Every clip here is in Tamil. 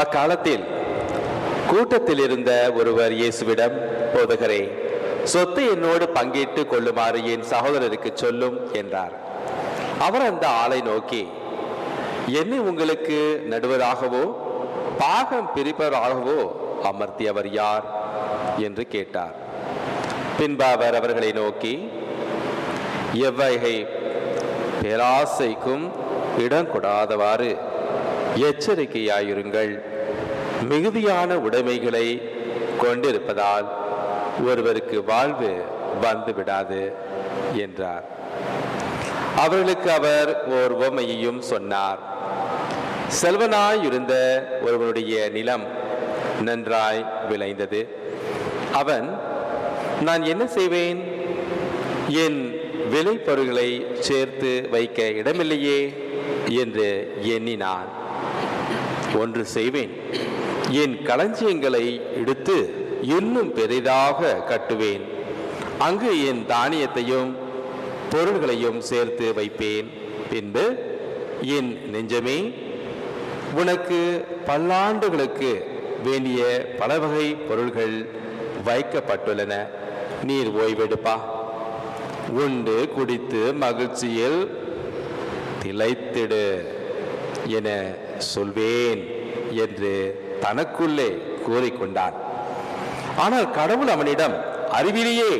அக்காலத்தில் கூட்டத்தில் இருந்த ஒருவர் இயேசுவிடம், போதகரே, சொத்தை என்னோடு பங்கிட்டு கொள்ளுமாறு என் சகோதரருக்கு சொல்லும் என்றார். அவர் அந்த ஆளை நோக்கி, என்னை உங்களுக்கு நடுவராகவோ பாகம் பிரிப்பவராகவோ அமர்த்தியவர் யார் என்று கேட்டார். பின்பு அவர் அவர்களை நோக்கி, எவ்வகை பேராசைக்கும் இடம் கொடாதவாறு எச்சரிக்கையாயிருங்கள். மிகுதியான உடைமைகளை கொண்டிருப்பதால் ஒருவருக்கு வாழ்வு வந்து விடாது என்றார். அவர்களுக்கு அவர் ஓர் உவமையையும் சொன்னார். செல்வனாயிருந்த ஒருவனுடைய நிலம் நன்றாய் விளைந்தது. அவன், நான் என்ன செய்வேன்? என் விலை பொருள்களை சேர்த்து வைக்க இடமில்லையே என்று எண்ணினான். ஒன்று செய்வேன், என் களஞ்சியங்களை எடுத்து இன்னும் பெரிதாக கட்டுவேன். அங்கு என் தானியத்தையும் பொருள்களையும் சேர்த்து வைப்பேன். பின்பு, என் நெஞ்சமே, உனக்கு பல்லாண்டுகளுக்கு வேண்டிய பல வகை பொருள்கள் வைக்கப்பட்டுள்ளன. நீர் ஓய்வெடுப்பா, உண்டு குடித்து மகிழ்ச்சியில் திளைத்திடு என சொல்வேன் என்று தனக்குள்ளே கூறிக்கொண்டான். ஆனால் கடவுள் அவனிடம், அறிவிலேயே,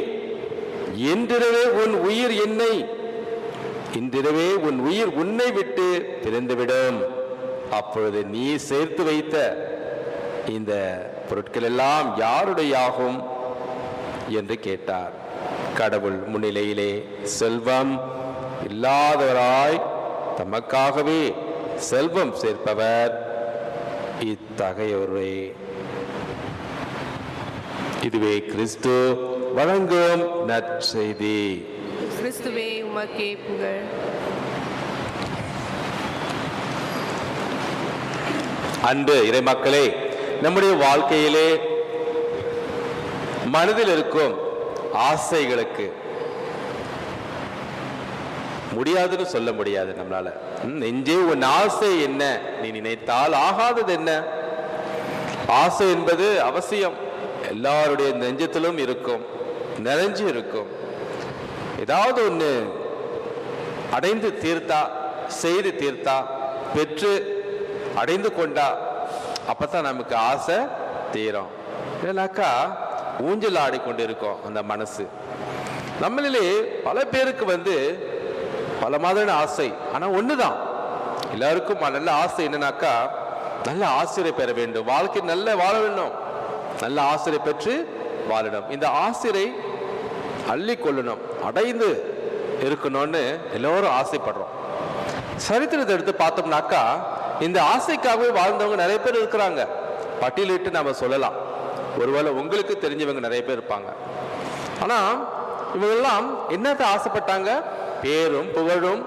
இன்றிரவே உன் உயிர் என்னை இன்றிரவே உன் உயிர் உன்னை விட்டு பிரிந்துவிடும். அப்பொழுது நீ சேர்த்து வைத்த இந்த பொருட்கள் எல்லாம் யாருடையாகும் என்று கேட்டார். கடவுள் முன்னிலையிலே செல்வம் இல்லாதவராய் தமக்காகவே செல்வம் சேர்ப்பவர் இத்தகையோரே. இதுவே கிறிஸ்து வழங்கும் நற்செய்தி. கிறிஸ்துவே உமக்கே புகழ். அன்பு இறைமக்களே, நம்முடைய வாழ்க்கையிலே மனதில் இருக்கும் ஆசைகளுக்கு முடியாதுன்னு சொல்ல முடியாது நம்மளால. நெஞ்சே உன் ஆசை என்ன? நீ நினைத்தால் ஆகாதது என்ன? ஆசை என்பது அவசியம். எல்லாருடைய நெஞ்சத்திலும் இருக்கும், நிறைஞ்சு இருக்கும். ஏதாவது ஒன்று அடைந்து தீர்த்தா, செய்து தீர்த்தா, பெற்று அடைந்து கொண்டா, அப்பதான் நமக்கு ஆசை தீரும். இல்லைனாக்கா ஊஞ்சல் ஆடிக்கொண்டு இருக்கும் அந்த மனசு. நம்மளிலே பல பேருக்கு பல மாதிரியான ஆசை, ஆனா ஒண்ணுதான் எல்லாருக்கும் நல்ல ஆசை. என்னன்னாக்கா, நல்ல ஆசிரியை பெற வேண்டும், வாழ்க்கை நல்ல வாழ வேண்டும், நல்ல ஆசிரியை பெற்று வாழணும், இந்த ஆசிரியை அள்ளி கொள்ளணும், அடைந்து இருக்கணும்னு எல்லோரும் ஆசைப்படுறோம். சரித்திரத்தை எடுத்து பார்த்தோம்னாக்கா, இந்த ஆசைக்காகவே வாழ்ந்தவங்க நிறைய பேர் இருக்கிறாங்க. பட்டியலிட்டு நாம சொல்லலாம். ஒருவேளை உங்களுக்கு தெரிஞ்சவங்க நிறைய பேர் இருப்பாங்க. ஆனா இவங்கெல்லாம் என்னத்தை ஆசைப்பட்டாங்க? பேரும் புகழும்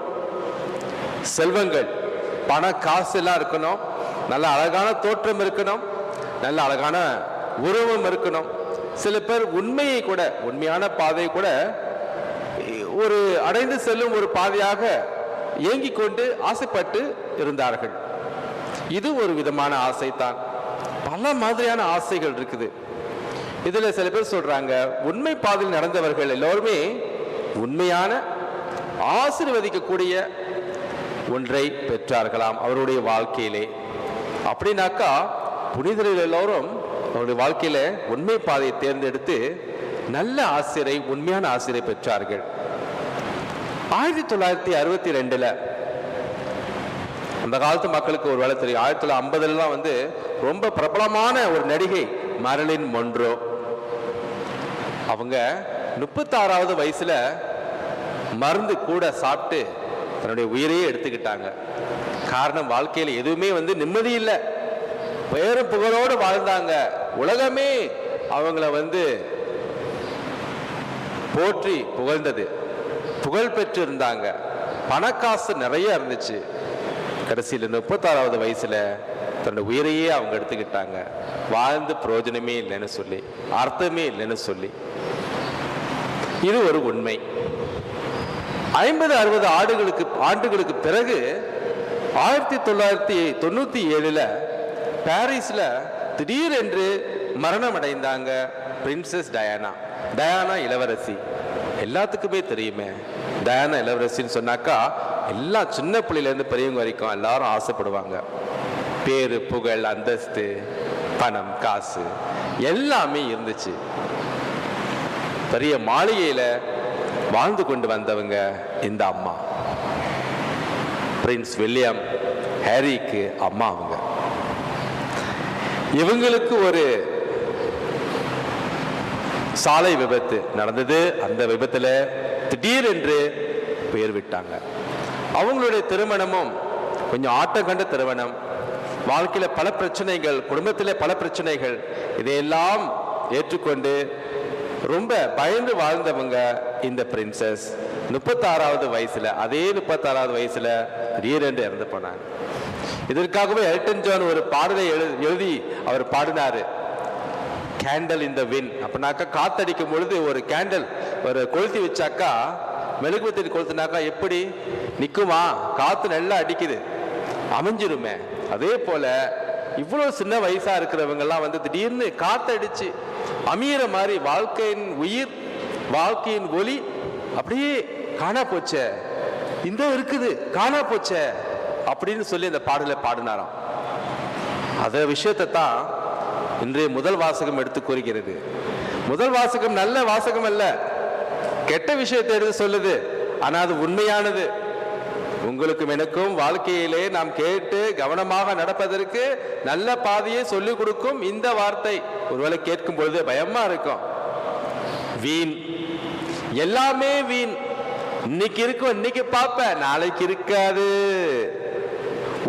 செல்வங்கள், பண காசு எல்லாம் இருக்கணும், நல்ல அழகான தோற்றம் இருக்கணும், நல்ல அழகான உருவம் இருக்கணும். சில பேர் உண்மையை கூட, உண்மையான பாதையை கூட ஒரு அடைந்து செல்லும் ஒரு பாதையாக ஏங்கிக் கொண்டு ஆசைப்பட்டு இருந்தார்கள். இது ஒரு விதமான ஆசைத்தான். பல மாதிரியான ஆசைகள் இருக்குது. இதுல சில பேர் சொல்றாங்க, உண்மை பாதையில் நடந்தவர்கள் எல்லோருமே உண்மையான ஆசீர்வதிக்கக்கூடிய ஒன்றை பெற்றார்களாம் அவருடைய வாழ்க்கையிலே. அப்படின்னாக்கா புனிதர்கள் எல்லோரும் அவருடைய வாழ்க்கையில உண்மை பாதையை தேர்ந்தெடுத்து நல்ல ஆசிரியை, உண்மையான ஆசிரியை பெற்றார்கள். 1962 அந்த காலத்து மக்களுக்கு ஒரு வேலை தெரியும். 1950 ரொம்ப பிரபலமான ஒரு நடிகை மரலின் மொன்ரோ. அவங்க 36வது வயசுல மருந்து கூட சாப்பிட்டு தன்னுடைய உயிரையே எடுத்துக்கிட்டாங்க. காரணம், வாழ்க்கையில எதுவுமே நிம்மதி இல்லை, பேரும் புகழோடு வாழ்ந்தாங்க. உலகமே அவங்கள போற்றி புகழ்ந்தது, புகழ் பெற்று இருந்தாங்க, பணக்காசு நிறைய இருந்துச்சு. கடைசியில் 36வது வயசுல தன்னுடைய உயிரையே அவங்க எடுத்துக்கிட்டாங்க. வாழ்ந்து பிரயோஜனமே இல்லைன்னு சொல்லி, அர்த்தமே இல்லைன்னு சொல்லி. இது ஒரு உண்மை. 50-60 ஆண்டுகளுக்கு பிறகு 1997 பாரிஸ்ல திடீரென்று மரணம் அடைந்தாங்க பிரின்சஸ் டயானா. டயானா இளவரசி எல்லாத்துக்குமே தெரியுமே. டயானா இளவரசின்னு சொன்னாக்கா எல்லாம் சின்ன பிள்ளையிலேருந்து பெரியவங்க வரைக்கும் எல்லாரும் ஆசைப்படுவாங்க. பேரு, புகழ், அந்தஸ்து, பணம், காசு எல்லாமே இருந்துச்சு. பெரிய மாளிகையில வாழ்ந்து கொண்டு வந்தவங்க இந்த அம்மா. பிரின்ஸ் வில்லியம், ஹாரிக்கு அம்மா அவங்க. இவங்களுக்கு ஒரு சாலை விபத்து நடந்தது. அந்த விபத்துல திடீரென்று பெயர் விட்டாங்க. அவங்களுடைய திருமணமும் கொஞ்சம் ஆட்டம் கண்ட திருமணம். வாழ்க்கையில பல பிரச்சனைகள், குடும்பத்திலே பல பிரச்சனைகள், இதையெல்லாம் ஏற்றுக்கொண்டு ரொம்ப பயந்து வாழ்ந்தவங்க இந்த பிரின்சஸ். 36வது வயசுல, அதே 36வது வயசுல திடீரென்று இறந்து போனாங்க. இதற்காகவே எல்டன் ஜான் ஒரு பாடலை எழுதி அவர் பாடினாரு, கேண்டல் இன் த வின். அப்படின்னாக்கா காத்தடிக்கும் பொழுது ஒரு கேண்டல் ஒரு கொளுத்தி வச்சாக்கா, மெழுகுவர்த்தி கொளுத்தினாக்கா எப்படி நிக்குமா? காத்து நல்லா அடிக்குது, அமைஞ்சிருமே. அதே போல இவ்வளவு சின்ன வயசா இருக்கிறவங்க எல்லாம் வந்து திடீர்னு காத்தடிச்சு அமீர மாதிரி வாழ்க்கையின் உயிர், வாழ்க்கையின் ஒளி அப்படியே காணா போச்ச, இந்த இருக்குது காணா போச்ச அப்படின்னு சொல்லி அந்த பாடலை பாடினாராம். அத விஷயத்தை தான் இன்றைய முதல் வாசகம் எடுத்து கூறுகிறது. முதல் வாசகம் நல்ல வாசகம் அல்ல, கெட்ட விஷயத்தை எடுத்து சொல்லுது. ஆனா அது உண்மையானது. உங்களுக்கும் எனக்கும் வாழ்க்கையிலே நாம் கேட்டு கவனமாக நடப்பதற்கு நல்ல பாதையை சொல்லிக் கொடுக்கும் இந்த வார்த்தை. ஒருவேளை கேட்கும் பொழுது பயமா இருக்கும். வீண், எல்லாமே வீண். இன்னைக்கு இருக்கும், இன்னைக்கு பார்ப்ப, நாளைக்கு இருக்காது.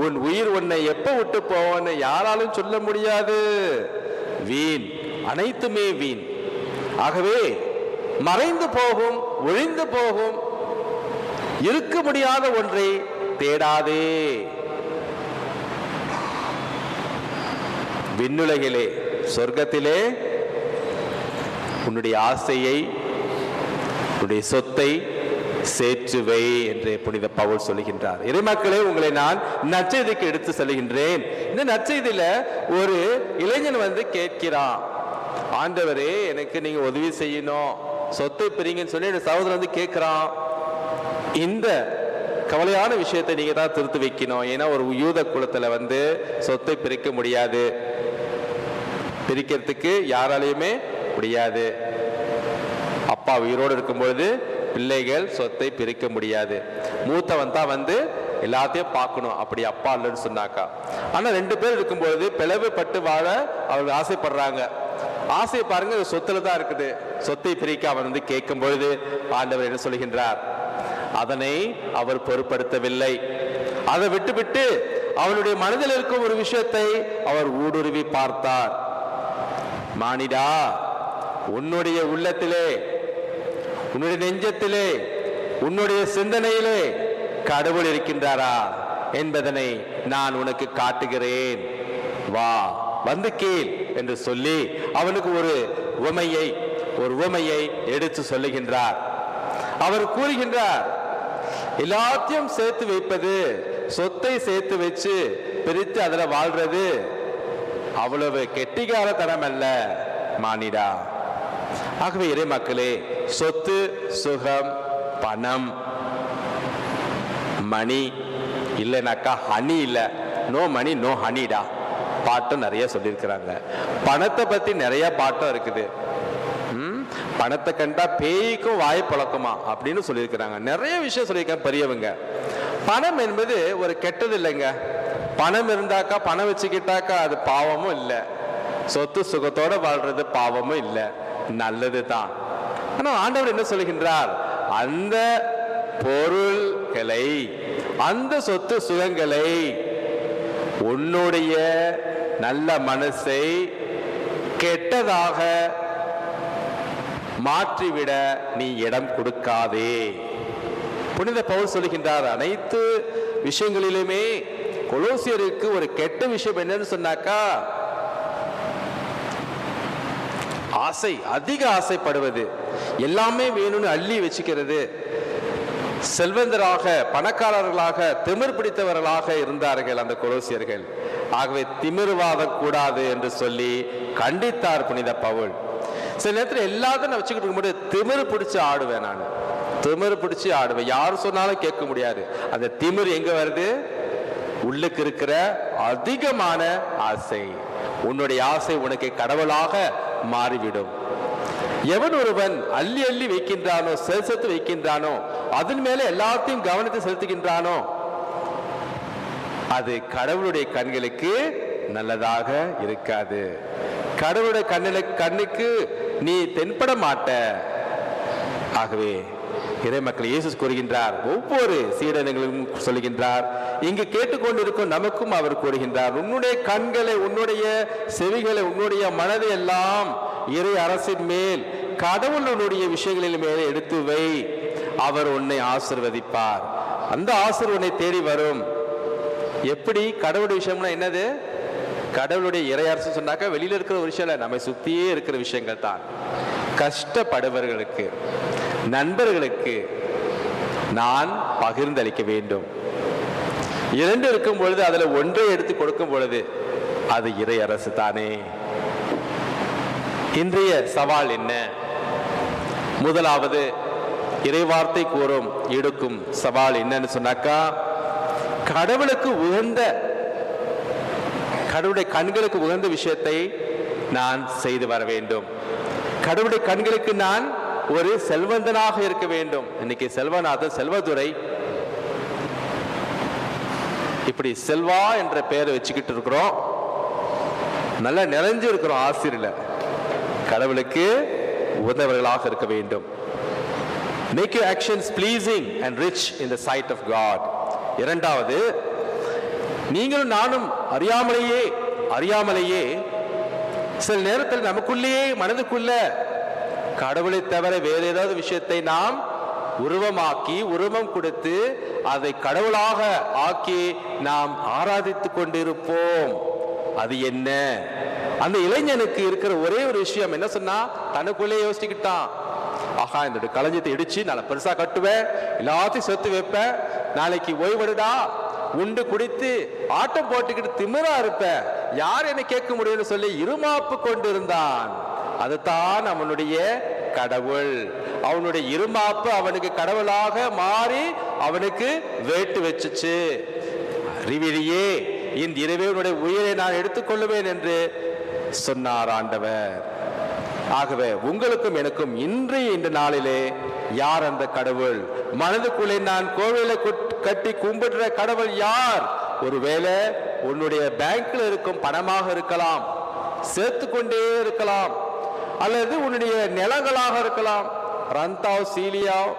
உன் உயிர் உன்னை எப்ப விட்டு போவோன்னு யாராலும் சொல்ல முடியாது. வீண், அனைத்துமே வீண். ஆகவே மறைந்து போகும், ஒழிந்து போகும், இருக்க முடியாத ஒன்றை தேடாதே. விண்ணுலகிலே, சொர்க்கத்திலே உன்னுடைய ஆசையை, உன்னுடைய சொத்தை சேற்றுவை என்று புனித பவுல் சொல்லுகின்றார். இறைமக்களே, உங்களை நான் நற்செய்திக்கு எடுத்து செல்கின்றேன். இந்த நற்செய்தியில ஒரு இளைஞன் வந்து கேட்கிறான், ஆண்டவரே எனக்கு நீங்க உதவி செய்யணும், சொத்தை பிரிங்கன்னு சொல்லி சகோதரன் வந்து கேட்கிறான். இந்த கவலையான விஷயத்தை நீங்க தான் திருத்தி வைக்கணும். ஏன்னா ஒரு யூத குலத்துல வந்து சொத்தை பிரிக்க முடியாது, பிரிக்கிறதுக்கு யாராலையுமே முடியாது. அப்பா உயிரோடு இருக்கும் பொழுது பிள்ளைகள் சொத்தை பிரிக்க முடியாது. மூத்தவன் தான் வந்து எல்லாத்தையும் பார்க்கணும், அப்படி அப்பா இல்லைன்னு சொன்னாக்கா. ஆனா 2 பேர் இருக்கும் பொழுது பிளவுபட்டு வாழ அவர்கள் ஆசைப்படுறாங்க. ஆசை பாருங்க சொத்துல தான் இருக்குது. சொத்தை பிரிக்க அவன் வந்து கேட்கும் பொழுது ஆண்டவர் என்ன சொல்கின்றார்? அதனை அவர் பொருட்படுத்தவில்லை. அதை விட்டுவிட்டு அவனுடைய மனதில் இருக்கும் ஒரு விஷயத்தை அவர் ஊடுருவி பார்த்தார். மானிடா, உன்னுடைய உள்ளத்திலே, உன்னுடைய நெஞ்சத்திலே, உன்னுடைய சிந்தனையிலே கடவுள் இருக்கின்றாரா என்பதனை நான் உனக்கு காட்டுகிறேன், வா வந்து கேள் என்று சொல்லி அவனுக்கு ஒரு உவமையை எடுத்து சொல்லுகின்றார். அவர் கூறுகின்றார், எல்லாத்தையும் சேர்த்து வைப்பது, சொத்தை சேர்த்து வச்சு பிரித்து அதில் வாழ்றது அவ்வளவு கெட்டிகாரத்தனம் அல்ல மானிடா. ஆகவே இறை மக்களே, சொத்து, சுகம், பணம், மணி இல்லைனாக்கா ஹனி இல்லை, நோ மணி நோ ஹனிடா பாட்டும் நிறைய சொல்லியிருக்கிறாங்க. பணத்தை பத்தி நிறைய பாட்டம் இருக்குது. பணத்தை கண்டா பேய்க்கும் வாய் பழக்குமா அப்படின்னு சொல்லியிருக்கிறாங்க. நிறைய விஷயம் சொல்லியிருக்காங்க பெரியவங்க. பணம் என்பது ஒரு கெட்டது இல்லைங்க. பணம் இருந்தாக்கா, பணம் வச்சுக்கிட்டாக்கா அது பாவமும் இல்லை. சொத்து சுகத்தோட வாழ்றது பாவமும் இல்லை, நல்லது தான். ஆனா ஆண்டவர் என்ன சொல்கின்றார்? அந்த பொருள்களை, அந்த சொத்து சுகங்களை உன்னுடைய நல்ல மனசை கெட்டதாக மாற்றிவிட நீ இடம் கொடுக்காதே. புனித பவுல் சொல்லுகின்றார், அனைத்து விஷயங்களிலுமே கொலோசியருக்கு ஒரு கெட்ட விஷயம் என்னன்னு சொன்னாக்கா, ஆசை, அதிக ஆசைப்படுவது, எல்லாமே வேணும்னு அள்ளி வச்சுக்கிறது. செல்வந்தராக, பணக்காரர்களாக, திமிர் பிடித்தவர்களாக இருந்தார்கள் அந்த கொலோசியர்கள். ஆகவே திமிர்வாதம் கூடாது என்று சொல்லி கண்டித்தார் புனித பவுல். சில நேரத்தில் எல்லாத்தையும் நான் வச்சுக்கிட்டு இருக்கும்போது திமிரு பிடிச்சி ஆடுவேன். நான் திமிரு பிடிச்சி ஆடுவேன், யார் சொன்னாலும் கேட்க முடியாது. அந்த திமிர் எங்க வருது? உள்ளுக்கு இருக்கிற அதிகமான ஆசை. உன்னுடைய ஆசை உனக்கு கடவுளாக மாறிவிடும். எவன் ஒருவன் அள்ளி அள்ளி வைக்கின்றானோ, செலுத்து வைக்கின்றானோ, அதன் மேல எல்லாத்தையும் கவனத்தை செலுத்துகின்றானோ, அது கடவுளுடைய கண்களுக்கு நல்லதாக இருக்காது. கடவுளுடைய கண்ணுக்கு நீ தென்பட மாட்ட. ஆகவே இறைமக்கள் இயேசு கூறுகின்றார், ஒவ்வொரு சீடர்களும் சொல்லுகின்றார், இங்கு கேட்டுக்கொண்டிருக்கும் நமக்கும் அவர் கூறுகின்றார், உன்னுடைய கண்களை, உன்னுடைய செவிகளை, உன்னுடைய மனதை எல்லாம் இறை அரசின் மேல், கடவுளுடைய விஷயங்களின் மேலே எடுத்து வை. அவர் உன்னை ஆசீர்வதிப்பார். அந்த ஆசீர்வாதத்தை தேடி வரும். எப்படி? கடவுளுடைய விஷயம்னா என்னது? கடவுளுடைய இறை அரசு சொன்னாக்க வெளியில இருக்கிற ஒரு விஷயம் இல்லை, நம்மை சுத்தியே இருக்கிற விஷயங்கள் தான். கஷ்டப்படுபவர்களுக்கு, நண்பர்களுக்கு நான் பகிர்ந்தளிக்க வேண்டும். இரண்டு இருக்கும் பொழுது அதுல ஒன்றை எடுத்து கொடுக்கும் பொழுது அது இறை அரசு தானே. இன்றைய சவால் என்ன? முதலாவது, இறைவார்த்தை கூறும் எடுக்கும் சவால் என்னன்னு சொன்னாக்கா, கடவுளுக்கு உகந்த, கடவுளுடைய கண்களுக்கு உகந்த விஷயத்தை நான் செய்து வர வேண்டும். கடவுளுடைய கண்களுக்கு நான் ஒரு செல்வந்தனாக இருக்க வேண்டும். இன்னைக்கு செல்வநாதன், செல்வதுரை, இப்படி செல்வா என்ற பெயரை வச்சுக்கிட்டு இருக்கிறோம். நல்லா நிறைஞ்சு இருக்கிறோம் ஆசிரியர்ல. கடவுளுக்கு உகந்தவர்களாக இருக்க வேண்டும். Make your actions pleasing and rich in the sight of God. இரண்டாவது, நீங்களும் நானும் அறியாமலேயே சில நேரத்தில் நமக்குள்ளேயே மனதுக்குள்ள கடவுளை தவிர வேற ஏதாவது விஷயத்தை நாம் உருவம் கொடுத்து அதை கடவுளாக ஆக்கி நாம் ஆராதித்துக் கொண்டிருப்போம். அது என்ன? அந்த இளைஞனுக்கு இருக்கிற ஒரே ஒரு விஷயம் என்ன சொன்னா, தனக்குள்ளே யோசிச்சுக்கிட்டான், ஆஹா இந்த களஞ்சியத்தை இடிச்சு நான் பெருசா கட்டுவேன், எல்லாத்தையும் சேர்த்து வைப்பேன், நாளைக்கு ஓய்வெடுடா, உண்டு குடித்து ஆட்டம் போட்டுக்கிட்டு திமிரா இருப்ப, யார் என்ன கேட்க முடியும்னு சொல்லி இருமாப்பு கொண்டிருந்தான். அதுதான் அவனுடைய கடவுள். அவனுடைய இருமாப்பு அவனுக்கு கடவுளாக மாறி அவனுக்கு வேட்டு வச்சுச்சு. அறிவிலியே, இந்த இரவே உயிரை நான் எடுத்துக்கொள்ளுவேன் என்று சொன்னார் ஆண்டவர். ஆகவே உங்களுக்கும் எனக்கும் இன்றைய இந்த நாளிலே யார் அந்த கடவுள்? மனதுக்குள்ளே நான் கோவிலை கட்டி கும்பிடுற கடவுள் யார்? ஒருவேளை உன்னுடைய பேங்க்ல இருக்கும் பணமாக இருக்கலாம், சேர்த்து கொண்டே இருக்கலாம், அல்லது உன்னுடைய நிலங்களாக இருக்கலாம். ரந்தாவ், சீலியாவ்,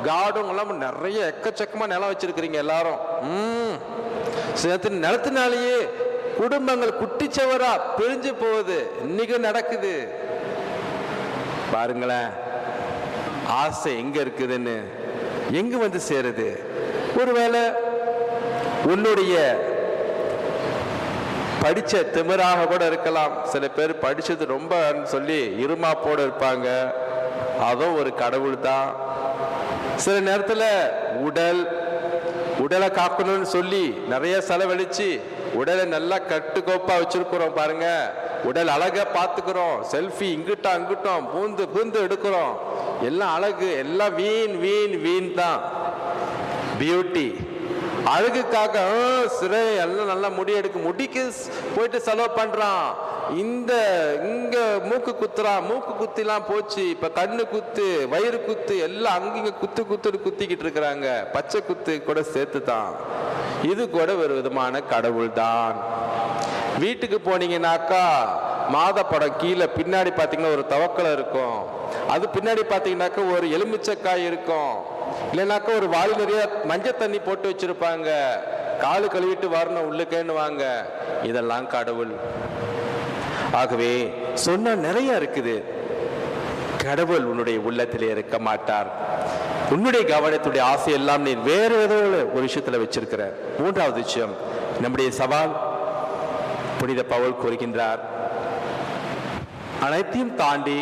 கார்டும் எல்லாம் நிறைய எக்கச்சக்கமா நிலம் வச்சிருக்கிறீங்க எல்லாரும். நிலத்தினாலேயே குடும்பங்கள் குட்டிச்சவரா பிரிஞ்சு போகுது. இன்னைக்கு நடக்குது பாருங்களேன். ஆசை எங்க இருக்குதுன்னு எங்க வந்து சேருது? ஒருவேளை உன்னுடைய படிச்ச திமிராக கூட இருக்கலாம். சில பேர் படிச்சது ரொம்ப சொல்லி இருமாப்போடு இருப்பாங்க, அதுவும் ஒரு கடவுள் தான். சில நேரத்துல உடலை காக்கணும்னு சொல்லி நிறைய செலவழிச்சு உடலை நல்லா கட்டுக்கோப்பா வச்சிருக்கிறோம் பாருங்க. உடல் அழகா பார்த்துக்கிறோம், செல்ஃபி இங்கிட்டும் அங்கிட்டும் பூந்து எடுக்கிறோம். எல்லாம் அழகு, எல்லாம் வீண் தான். பியூட்டி அழகுக்காக சிறை எல்லாம் நல்லா முடி எடுக்க, முடிக்கு போயிட்டு செலவு பண்றான். இங்க மூக்கு குத்துறான், மூக்கு குத்திலாம் போச்சு, இப்ப கண்ணு குத்து, வயிறு குத்து, எல்லாம் அங்கிங்க குத்திக்கிட்டு இருக்கிறாங்க. பச்சை குத்து கூட சேர்த்து தான். இது கூட ஒரு விதமான கடவுள் தான். வீட்டுக்கு போனீங்கன்னாக்கா மாத படம் கீழே பின்னாடி பார்த்தீங்கன்னா ஒரு தவக்கலை இருக்கும், அது பின்னாடி பார்த்தீங்கன்னாக்கா ஒரு எலுமிச்சக்காய் இருக்கும், இல்லைனாக்கா ஒரு வாளி நிறைய மஞ்சள் தண்ணி போட்டு வச்சிருப்பாங்க, காலு கழுவிட்டு வரணும் உள்ளுக்கேன்னு வாங்க. இதெல்லாம் கடவுள். ஆகவே சொன்ன நிறைய இருக்குது. கடவுள் உன்னுடைய உள்ளத்திலே இருக்க மாட்டார். உன்னுடைய கவனத்துடைய ஆசையெல்லாம் நீ வேற ஏதோ ஒரு விஷயத்துல வச்சிருக்கிற. மூன்றாவது விஷயம், நம்முடைய சவால், புனித பவுல் கூறுகின்றார், அனைத்தையும் தாண்டி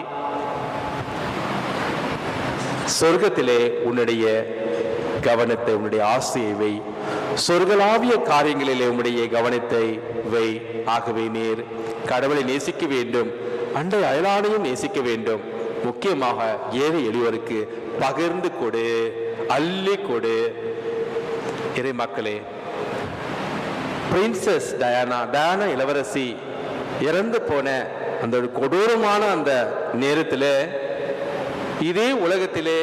சொர்க்கத்திலே உன்னுடைய கவனத்தை, உன்னுடைய ஆசையை வை. சொர்க்கலாவிய காரியங்களிலே உம்முடைய கவனத்தை வை. ஆகவே நீர் கடவுளை நேசிக்க வேண்டும், அண்டை அயலானையும் நேசிக்க வேண்டும். முக்கியமாக ஏழை எளியோருக்கு பகிர்ந்து கொடு, அள்ளி கொடு. இறை மக்களே, பிரின்சஸ் டயானா இளவரசி இறந்து போன அந்த கொடூரமான அந்த நேரத்தில் இதே உலகத்திலே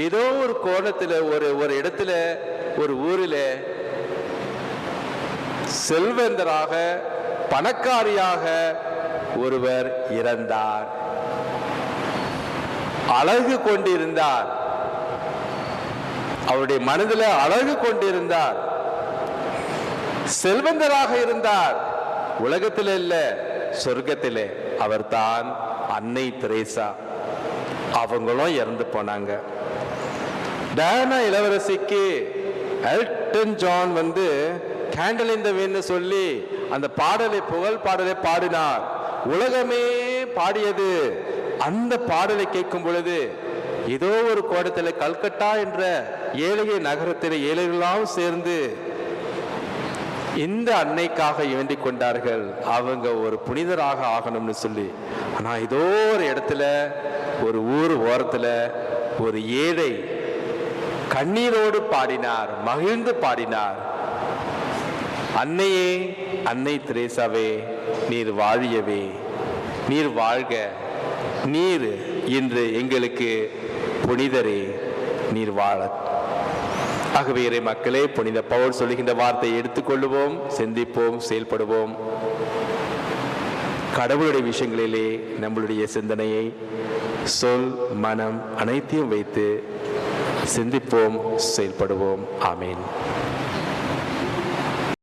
ஏதோ ஒரு கோணத்தில் ஒரு இடத்துல ஒரு ஊரில் செல்வந்தராக பணக்காரியாக ஒருவர் இறந்தார். அழகு கொண்டிருந்தார், அவருடைய மனதில் அழகு கொண்டிருந்தார், செல்வந்தராக இருந்தார். உலகத்தில் இல்ல, சொர்க்கத்திலே. அவர் தான் அன்னை தெரேசா. அவங்களும் இறந்து போனாங்க. டயானா இளவரசிக்கு Elton John candle in the wind சொல்லி அந்த பாடலை, புகழ் பாடலை பாடினார். உலகமே பாடியது. அந்த பாடலை கேட்கும் பொழுது ஏதோ ஒரு கோணத்தில் கல்கட்டா என்ற ஏழைய நகரத்தில் ஏழைகளாம் சேர்ந்து இந்த அன்னைக்காக வேண்டிக் கொண்டார்கள், அவங்க ஒரு புனிதராக ஆகணும்னு சொல்லி. ஆனா ஏதோ ஒரு இடத்துல, ஒரு ஊர் ஓரத்துல ஒரு ஏழை கண்ணீரோடு பாடினார், மகிழ்ந்து பாடினார். அன்னையே, அன்னை தெரேசாவே, நீர் வாழியவே, நீர் வாழ்க, நீர் இன்று எங்களுக்கு புனிதரே, நீர் வாழ. ஆகவே இறை மக்களே, புனித பவுல் சொல்லுகின்ற வார்த்தையை எடுத்துக்கொள்ளுவோம், சிந்திப்போம், செயல்படுவோம். கடவுளுடைய விஷயங்களிலே நம்மளுடைய சிந்தனையை, சொல், மனம் அனைத்தையும் வைத்து சிந்திப்போம், செயல்படுவோம். ஆமீன்.